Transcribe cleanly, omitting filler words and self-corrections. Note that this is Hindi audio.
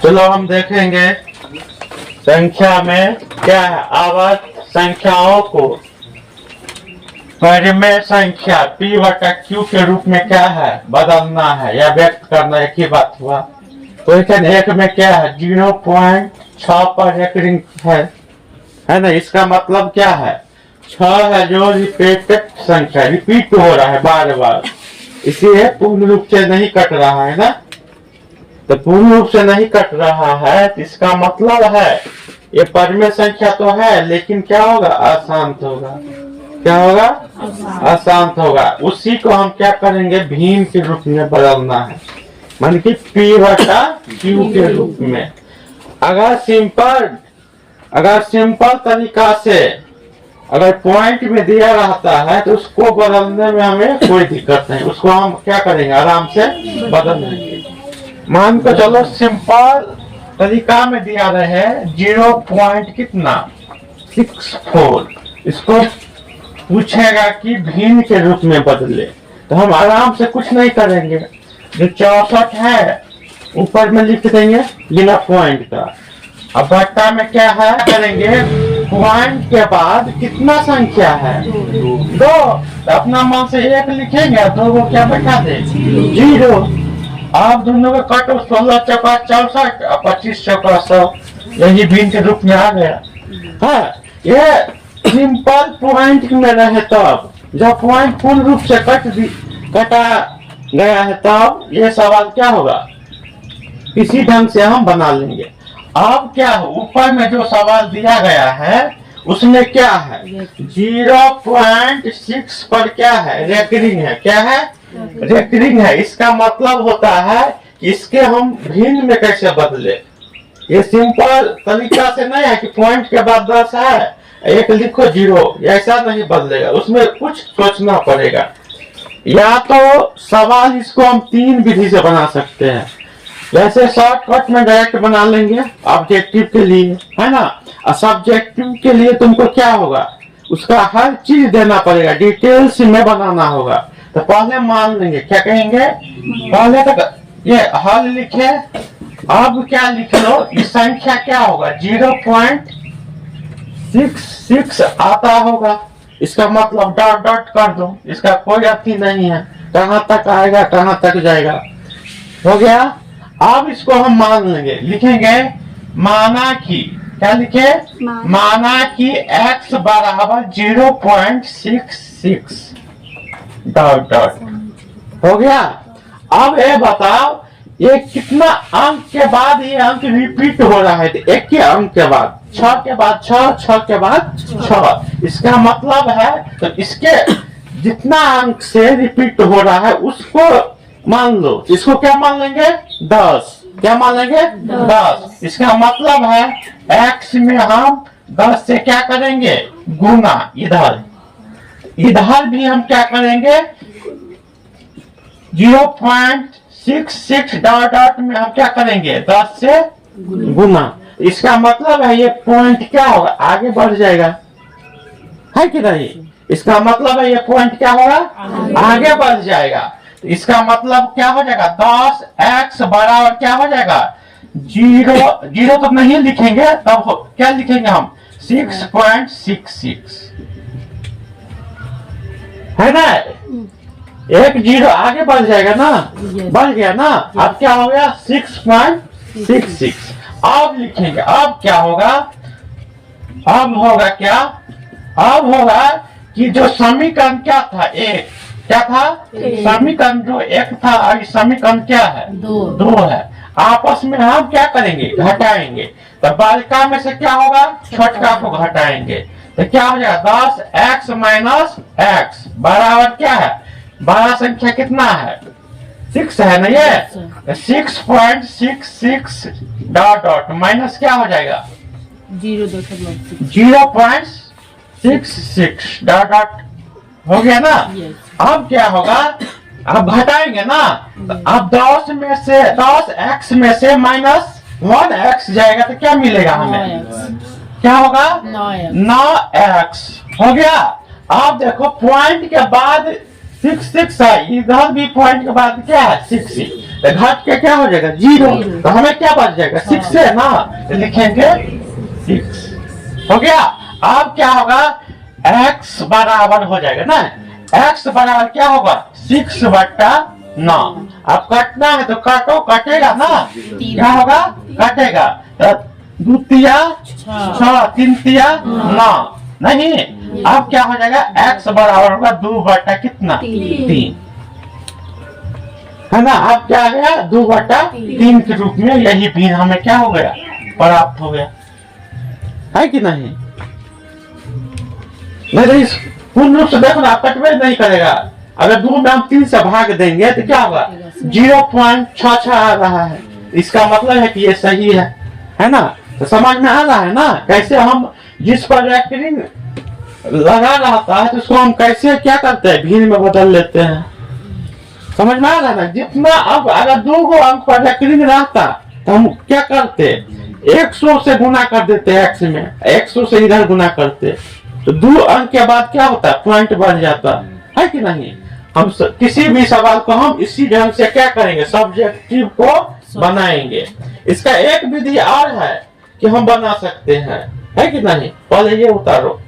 चलो हम देखेंगे संख्या में क्या है। आवर्त संख्याओं को परिमेय संख्या p बटा q के रूप में क्या है बदलना है या व्यक्त करना, एक ही बात हुआ। क्वेश्चन 1 में क्या है 0.6 पर एक रिंग है ना। इसका मतलब क्या है 6 है जो रिपीटेड संख्या, रिपीट हो रहा है बार बार, इसलिए पूर्ण रूप से नहीं कट रहा है ना। तो पूर्ण रूप से नहीं कट रहा है तो इसका मतलब है ये परिमेय संख्या तो है लेकिन क्या होगा अशांत होगा। क्या होगा अशांत होगा। उसी को हम क्या करेंगे भिन्न के रूप में बदलना है, मान कि p बटा q के रूप में। अगर सिंपल तरीका से अगर पॉइंट में दिया रहता है तो उसको बदलने में हमें कोई दिक्कत नहीं, उसको हम क्या करेंगे आराम से बदल देंगे। मान को चलो सिंपल तरीका में दिया रहे 0.64, इसको पूछेगा कि भिन्न के रूप में बदले तो हम आराम से कुछ नहीं करेंगे, जो 64 है ऊपर में लिख देंगे बिना पॉइंट का। अब बट्टा में क्या है करेंगे पॉइंट के बाद कितना संख्या है 2, तो अपना मन से 1 लिखेंगे, 2 को क्या बैठा दे 0। आप दोनों को काटो 16 चौका 64 और 25 चौका 100, यही भिन्न के रूप में आ गया है। ये सिंपल पॉइंट में रहे तब, जब पॉइंट पूर्ण रूप से कटा गया है तब ये सवाल क्या होगा इसी ढंग से हम बना लेंगे। अब क्या हो ऊपर में जो सवाल दिया गया है उसमें क्या है 0.6 पर क्या है रेकरिंग है। क्या है रेकरिंग है। इसका मतलब होता है कि इसके हम भिन्न में कैसे बदले। ये सिंपल तरीका से नहीं है कि पॉइंट के बाद 10 है 1 लिखो 0, ऐसा नहीं बदलेगा, उसमें कुछ सोचना पड़ेगा। या तो सवाल इसको हम 3 विधि से बना सकते हैं, जैसे शॉर्टकट में डायरेक्ट बना लेंगे ऑब्जेक्टिव के लिए, है ना। और सब्जेक्टिव के लिए तुमको क्या होगा उसका हर चीज देना पड़ेगा, डिटेल्स में बनाना होगा। तो पहले मान लेंगे क्या कहेंगे पहले तक ये हल लिखे। अब क्या लिख लो इस संख्या क्या होगा 0.66 आता होगा, इसका मतलब डॉट डॉट कर दो, इसका कोई अर्थी नहीं है, कहाँ तक आएगा कहाँ तक जाएगा, हो गया। अब इसको हम मान लेंगे, लिखेंगे माना कि क्या लिखे माना कि x बराबर 0.66 डॉट डॉट, हो गया। अब ये बताओ ये कितना अंक के बाद ये अंक रिपीट हो रहा है, तो एक के अंक के बाद 6 के बाद 6, 6 के बाद 6, इसका मतलब है तो इसके जितना अंक से रिपीट हो रहा है उसको मान लो। इसको क्या मान लेंगे 10, क्या मान लेंगे 10। इसका मतलब है x में हम 10 से क्या करेंगे गुना, इधर भी हम क्या करेंगे 0.66 डॉट डॉट में हम क्या करेंगे 10 से गुना। इसका मतलब है ये पॉइंट क्या होगा आगे बढ़ जाएगा, है कि नहीं। इसका मतलब है ये पॉइंट क्या होगा आगे बढ़ जाएगा। तो इसका मतलब क्या हो जाएगा 10x बराबर क्या हो जाएगा 0 तो नहीं लिखेंगे, तब क्या लिखेंगे हम 6.66, है ना। 1 0 आगे बढ़ जाएगा ना, बढ़ गया ना। अब क्या हो गया 6.66। अब लिखेंगे, अब क्या होगा, अब होगा क्या, अब होगा कि जो समीकरण क्या था एक, क्या था समीकरण जो 1 था और समीकरण क्या है 2 है, आपस में हम क्या करेंगे घटाएंगे। तो बालिका में से क्या होगा छोटका को घटाएंगे, तो क्या हो जाएगा 10x माइनस x बराबर क्या है, बड़ा संख्या कितना है 6 है ना, ये 6.66 डॉट डॉट माइनस क्या हो जाएगा 0.66 डॉट डॉट, हो गया ना। अब क्या होगा, अब घटाएंगे ना, तो अब 10x में से माइनस 1x जाएगा तो क्या मिलेगा हमें, क्या होगा 9x, हो गया। अब देखो पॉइंट के बाद 6 6 है, इधर भी पॉइंट के बाद क्या है 6 ही, तो घट के क्या हो जाएगा 0, तो हमें क्या बच जाएगा 6 है ना, तो लिखेंगे 6 हो गया। अब क्या होगा x बराबर हो जाएगा ना, x बराबर क्या होगा 6 बट्टा 9। अब कटना है तो काटो, कटेगा ना, क्या होगा कटेगा, तो 2 तिया 6 3 तिया 9 नहीं। अब क्या हो जाएगा x बराबर होगा 2 बट्टा कितना 3 है ना। अब क्या आ गया 2 बट्टा 3 के रूप में, यही भी हमें क्या हो गया प्राप्त हो गया, है कि नहीं। नहीं तो इस पूर्ण रूप से देखो ना, कटवे नहीं करेगा। अगर 2 में हम 3 से भाग देंगे तो क्या होगा 0.66 आ रहा है, इसका मतलब है कि ये सही है ना। तो समझ में आ रहा है ना कैसे हम जिस पर रेकरिंग लगा रहता है तो उसको हम कैसे क्या करते हैं भिन्न में बदल लेते हैं, समझ में आ रहा है ना। जितना अब अगर 2 अंक पर रेकरिंग रहता तो हम क्या करते 100 से गुना कर देते x में, 100 से इधर गुना करते, तो 2 अंक के बाद क्या होता है पॉइंट बढ़ जाता है कि नहीं। हम किसी भी सवाल को हम इसी ढंग से क्या करेंगे सब्जेक्टिव को बनाएंगे। इसका एक विधि और है कि हम बना सकते हैं, है कि नहीं, पहले ये उतारो।